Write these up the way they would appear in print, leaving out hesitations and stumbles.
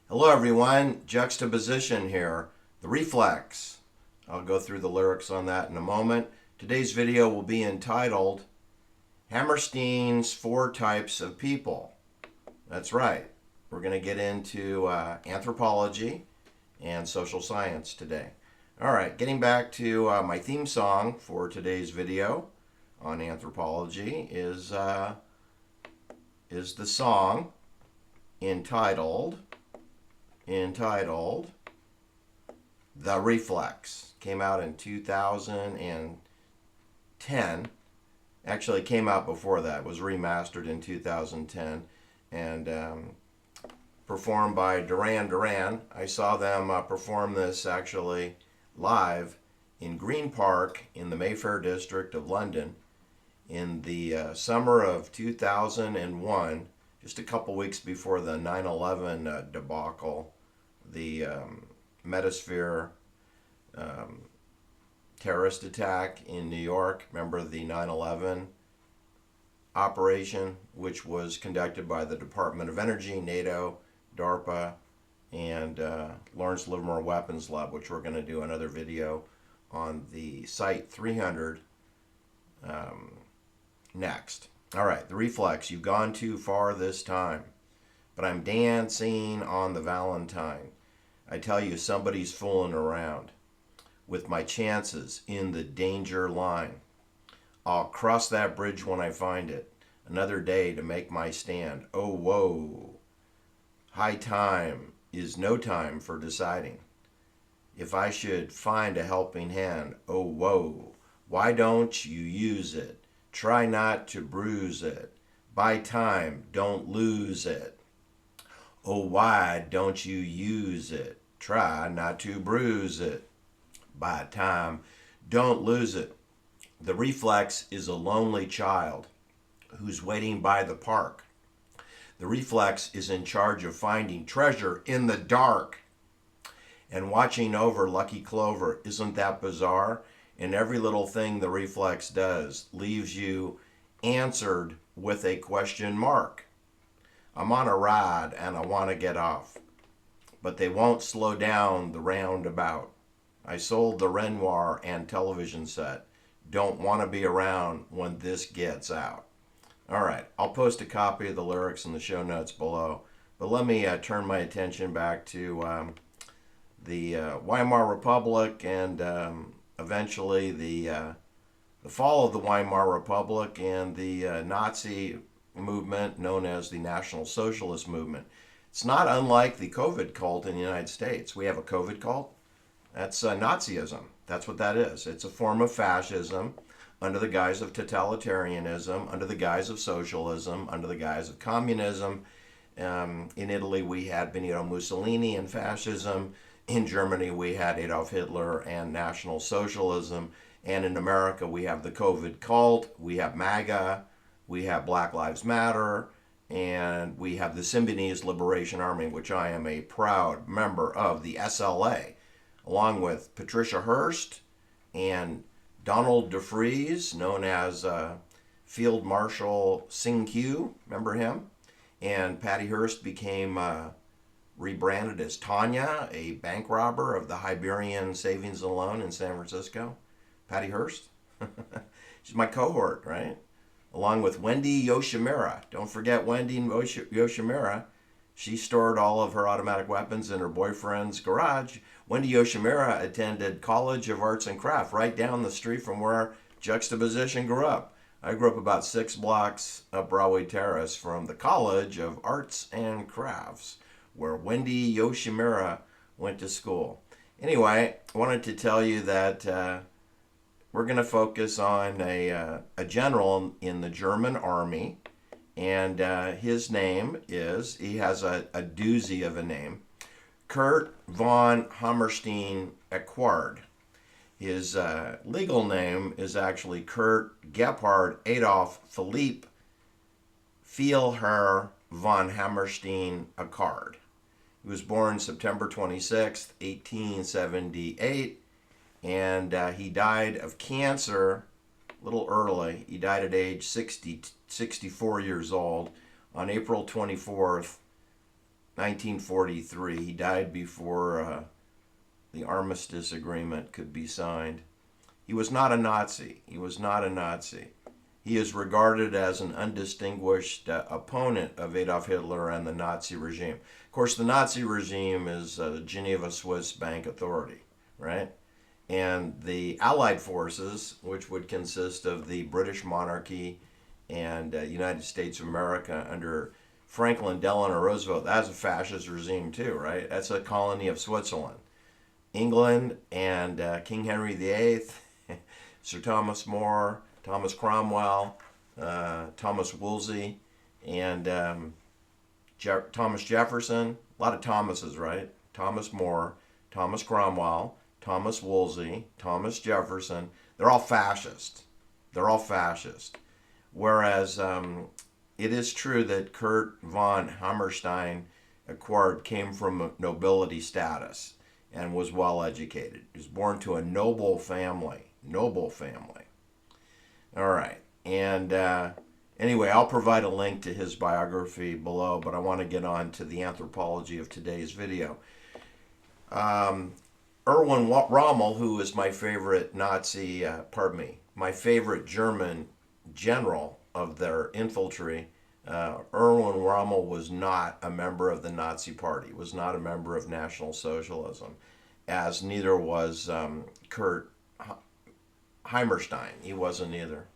Hello everyone, Juxtaposition here, the reflex. I'll go through the lyrics on that in a moment. Today's video will be entitled Hammerstein's 4 Types of People. That's right, we're going to get into anthropology and social science today. Alright, getting back to my theme song for today's video on anthropology is the song entitled The Reflex. Came out in 2010. Actually, it came out before that. It was remastered in 2010 and performed by Duran Duran. I saw them perform this actually live in Green Park in the Mayfair district of London in the summer of 2001, just a couple weeks before the 9/11 debacle, the Metasphere terrorist attack in New York. Remember the 9/11 operation, which was conducted by the Department of Energy, NATO, DARPA, and Lawrence Livermore Weapons Lab, which we're going to do another video on the Site 300 next. All right, the reflex. You've gone too far this time, but I'm dancing on the Valentine. I tell you, somebody's fooling around with my chances in the danger line. I'll cross that bridge when I find it. Another day to make my stand. Oh, whoa. High time is no time for deciding. If I should find a helping hand, oh, whoa. Why don't you use it? Try not to bruise it. Buy time, don't lose it. Oh, why don't you use it? Try not to bruise it. Buy time, don't lose it. The reflex is a lonely child who's waiting by the park. The reflex is in charge of finding treasure in the dark and watching over Lucky Clover. Isn't that bizarre? And every little thing the reflex does leaves you answered with a question mark. I'm on a ride and I want to get off, but they won't slow down the roundabout. I sold the Renoir and television set. Don't want to be around when this gets out. All right, I'll post a copy of the lyrics in the show notes below, but let me turn my attention back to the Weimar Republic and eventually the fall of the Weimar Republic and the Nazi movement known as the National Socialist Movement. It's not unlike the COVID cult in the United States. We have a COVID cult. That's Nazism. That's what that is. It's a form of fascism under the guise of totalitarianism, under the guise of socialism, under the guise of communism. In Italy, we had Benito Mussolini and fascism. In Germany, we had Adolf Hitler and National Socialism. And in America, we have the COVID cult, we have MAGA, we have Black Lives Matter, and we have the Symbionese Liberation Army, which I am a proud member of, the SLA, along with Patricia Hearst and Donald DeFreeze, known as Field Marshal Sing Q, remember him? And Patty Hearst became rebranded as Tanya, a bank robber of the Hibernian Savings and Loan in San Francisco. Patty Hearst. She's my cohort, right? Along with Wendy Yoshimura. Don't forget Wendy Yoshimura. She stored all of her automatic weapons in her boyfriend's garage. Wendy Yoshimura attended College of Arts and Craft right down the street from where Juxtaposition grew up. I grew up about 6 blocks up Broadway Terrace from the College of Arts and Crafts, where Wendy Yoshimura went to school. Anyway, I wanted to tell you that we're going to focus on a general in the German army, and his name is, he has a doozy of a name, Kurt von Hammerstein Eckward. His legal name is actually Kurt Gebhard Adolf Philipp Vielherr von Hammerstein Eckward. He was born September 26, 1878, and he died of cancer a little early. He died at age 64 years old on April 24th, 1943. He died before the armistice agreement could be signed. He was not a Nazi. He was not a Nazi. He is regarded as an undistinguished opponent of Adolf Hitler and the Nazi regime. Of course, the Nazi regime is Geneva Swiss Bank Authority, right? And the Allied forces, which would consist of the British monarchy and United States of America under Franklin Delano Roosevelt, that's a fascist regime too, right? That's a colony of Switzerland. England and King Henry VIII, Sir Thomas More, Thomas Cromwell, Thomas Wolsey, and Thomas Jefferson. A lot of Thomases, right? Thomas More, Thomas Cromwell, Thomas Wolsey, Thomas Jefferson. They're all fascist. They're all fascist. Whereas it is true that Kurt von Hammerstein Eckward came from nobility status and was well educated. He was born to a noble family. Noble family. All right. And anyway, I'll provide a link to his biography below, but I want to get on to the anthropology of today's video. Erwin Rommel, who is my favorite Nazi, my favorite German general of their infantry, Erwin Rommel was not a member of the Nazi Party, was not a member of National Socialism, as neither was Kurt Hammerstein. He wasn't either.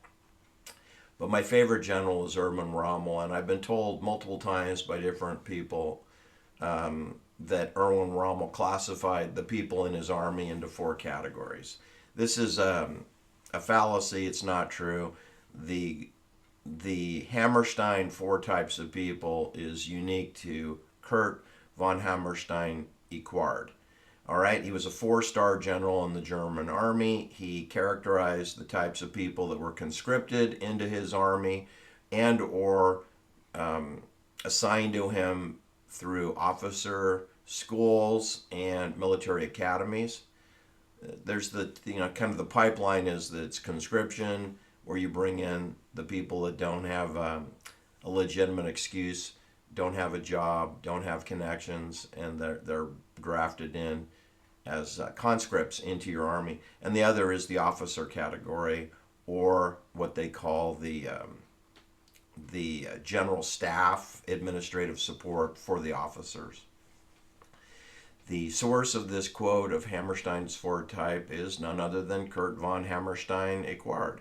But my favorite general is Erwin Rommel, and I've been told multiple times by different people that Erwin Rommel classified the people in his army into 4 categories. This is a fallacy. It's not true. The Hammerstein 4 types of people is unique to Kurt von Hammerstein Eckward. All right, he was a 4-star general in the German army. He characterized the types of people that were conscripted into his army and or assigned to him through officer schools and military academies. There's the, kind of the pipeline is that it's conscription, where you bring in the people that don't have a legitimate excuse, don't have a job, don't have connections, and they're drafted in as conscripts into your army. And the other is the officer category, or what they call the general staff administrative support for the officers. The source of this quote of Hammerstein's 4 type is none other than Kurt von Hammerstein Eckward.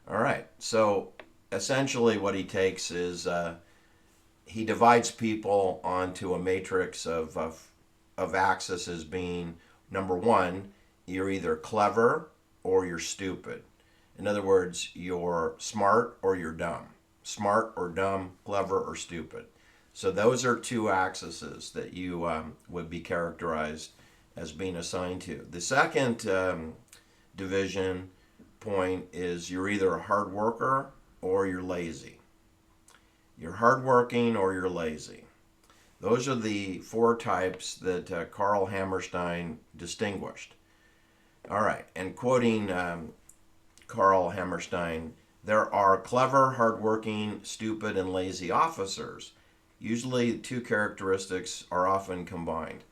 All right, so essentially what he takes is he divides people onto a matrix of axis as being, number 1, you're either clever or you're stupid. In other words, you're smart or you're dumb. Smart or dumb, clever or stupid. So those are two axes that you would be characterized as being assigned to. The second division point is you're either a hard worker or you're lazy. You're hardworking or you're lazy. Those are the four types that Carl Hammerstein distinguished. All right, and quoting Carl Hammerstein, there are clever, hardworking, stupid, and lazy officers. Usually, two characteristics are often combined.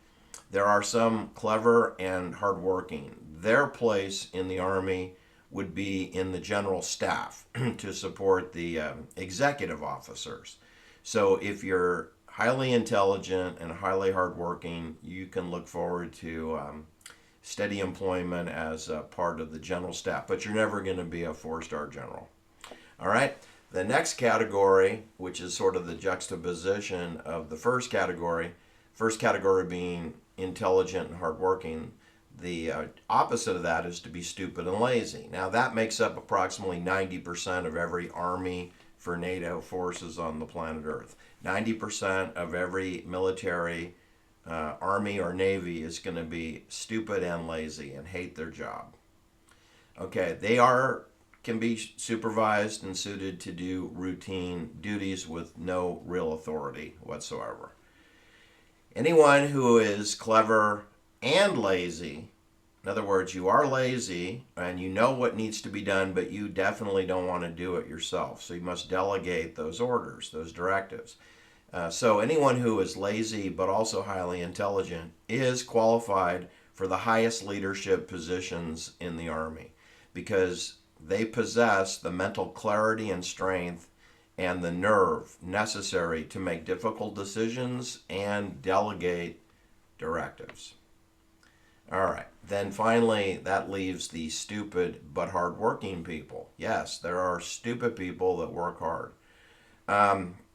There are some clever and hardworking. Their place in the Army would be in the general staff to support the executive officers. So if you're highly intelligent and highly hardworking, you can look forward to steady employment as a part of the general staff, but you're never going to be a four-star general. All right. The next category, which is sort of the juxtaposition of the first category being intelligent and hardworking, the opposite of that is to be stupid and lazy. Now, that makes up approximately 90% of every army for NATO forces on the planet Earth. 90% of every military, army or navy is going to be stupid and lazy and hate their job. Okay, they can be supervised and suited to do routine duties with no real authority whatsoever. Anyone who is clever and lazy, in other words, you are lazy and you know what needs to be done, but you definitely don't want to do it yourself. So you must delegate those orders, those directives. So anyone who is lazy but also highly intelligent is qualified for the highest leadership positions in the Army because they possess the mental clarity and strength and the nerve necessary to make difficult decisions and delegate directives. All right. Then finally, that leaves the stupid but hardworking people. Yes, there are stupid people that work hard.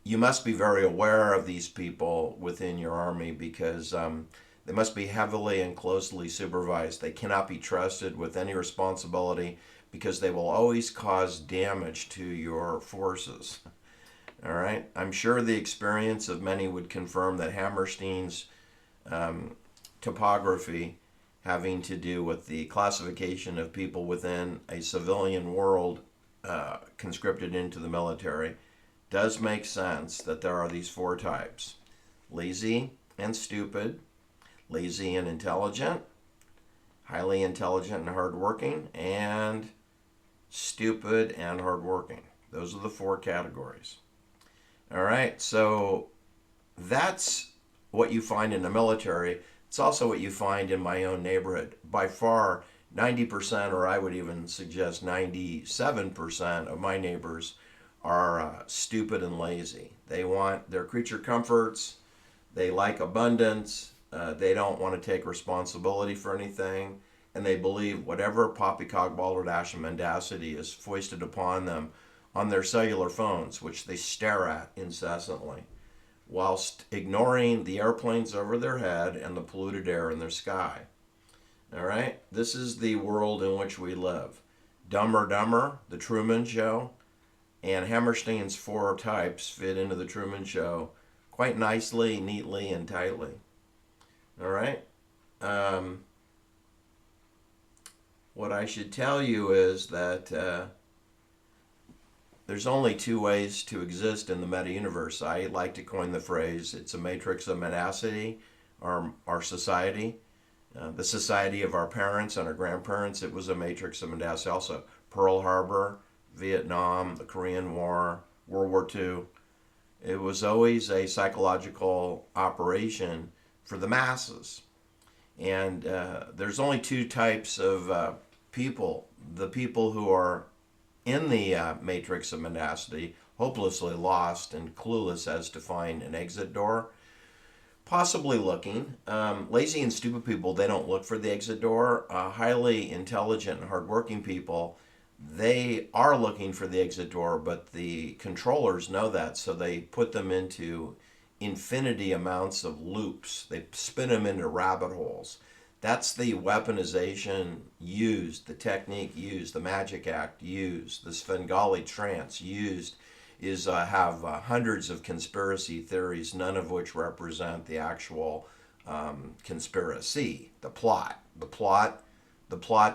You must be very aware of these people within your Army because they must be heavily and closely supervised. They cannot be trusted with any responsibility because they will always cause damage to your forces. All right. I'm sure the experience of many would confirm that Hammerstein's topography having to do with the classification of people within a civilian world conscripted into the military does make sense that there are these four types: lazy and stupid, lazy and intelligent, highly intelligent and hardworking, and stupid and hardworking. Those are the four categories. All right, so that's what you find in the military. It's also what you find in my own neighborhood. By far, 90%, or I would even suggest 97% of my neighbors are stupid and lazy. They want their creature comforts. They like abundance. They don't want to take responsibility for anything. And they believe whatever poppycock, balderdash, and mendacity is foisted upon them on their cellular phones, which they stare at incessantly, whilst ignoring the airplanes over their head and the polluted air in their sky. All right? This is the world in which we live. Dumber, Dumber, The Truman Show, and Hammerstein's four types fit into The Truman Show quite nicely, neatly, and tightly. All right? What I should tell you is that there's only two ways to exist in the meta-universe. I like to coin the phrase, it's a matrix of menacity, our society. The society of our parents and our grandparents, it was a matrix of menacity also. Pearl Harbor, Vietnam, the Korean War, World War II. It was always a psychological operation for the masses. And there's only two types of people. The people who are in the matrix of menacity, hopelessly lost and clueless as to find an exit door, possibly looking. Lazy and stupid people, they don't look for the exit door. Highly intelligent and hardworking people, they are looking for the exit door, but the controllers know that, so they put them into infinity amounts of loops. They spin them into rabbit holes. That's the weaponization used, the technique used, the magic act used, the Svengali trance used is have hundreds of conspiracy theories, none of which represent the actual conspiracy, the plot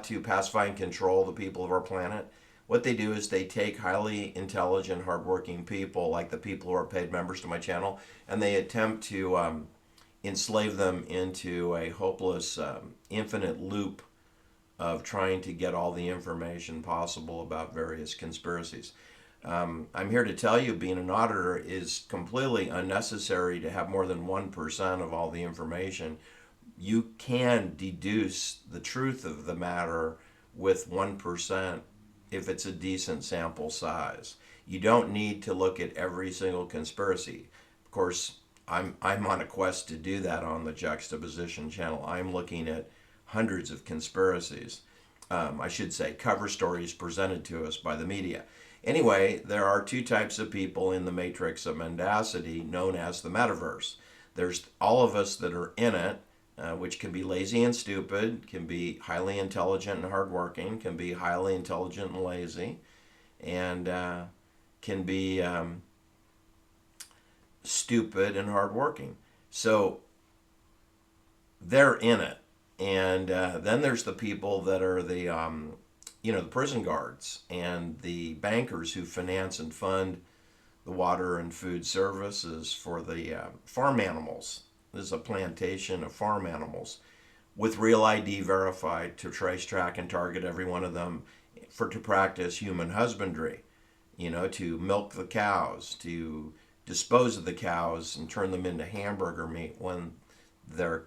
to pacify and control the people of our planet. What they do is they take highly intelligent, hardworking people, like the people who are paid members to my channel, and they attempt to enslave them into a hopeless, infinite loop of trying to get all the information possible about various conspiracies. I'm here to tell you, being an auditor is completely unnecessary to have more than 1% of all the information. You can deduce the truth of the matter with 1% if it's a decent sample size. You don't need to look at every single conspiracy. Of course, I'm on a quest to do that on the Juxtaposition channel. I'm looking at hundreds of conspiracies. I should say cover stories presented to us by the media. Anyway, there are two types of people in the matrix of mendacity known as the metaverse. There's all of us that are in it, which can be lazy and stupid, can be highly intelligent and hardworking, can be highly intelligent and lazy, and can be stupid and hardworking. So they're in it. And then there's the people that are the the prison guards and the bankers who finance and fund the water and food services for the farm animals. This is a plantation of farm animals with real ID verified to trace, track, and target every one of them to practice human husbandry, to milk the cows, to dispose of the cows and turn them into hamburger meat when their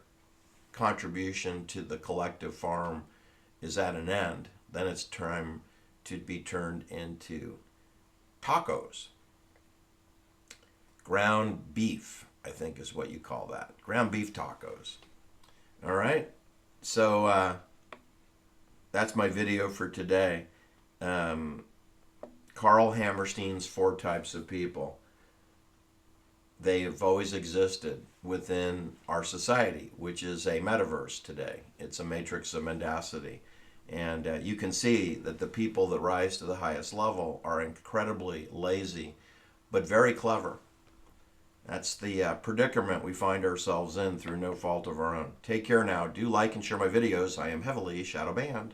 contribution to the collective farm is at an end. Then it's time to be turned into tacos. Ground beef, I think is what you call that. Ground beef tacos. All right? So that's my video for today. Carl Hammerstein's 4 types of people. They have always existed within our society, which is a metaverse today. It's a matrix of mendacity. And you can see that the people that rise to the highest level are incredibly lazy, but very clever. That's the predicament we find ourselves in through no fault of our own. Take care now. Do like and share my videos. I am heavily shadow banned.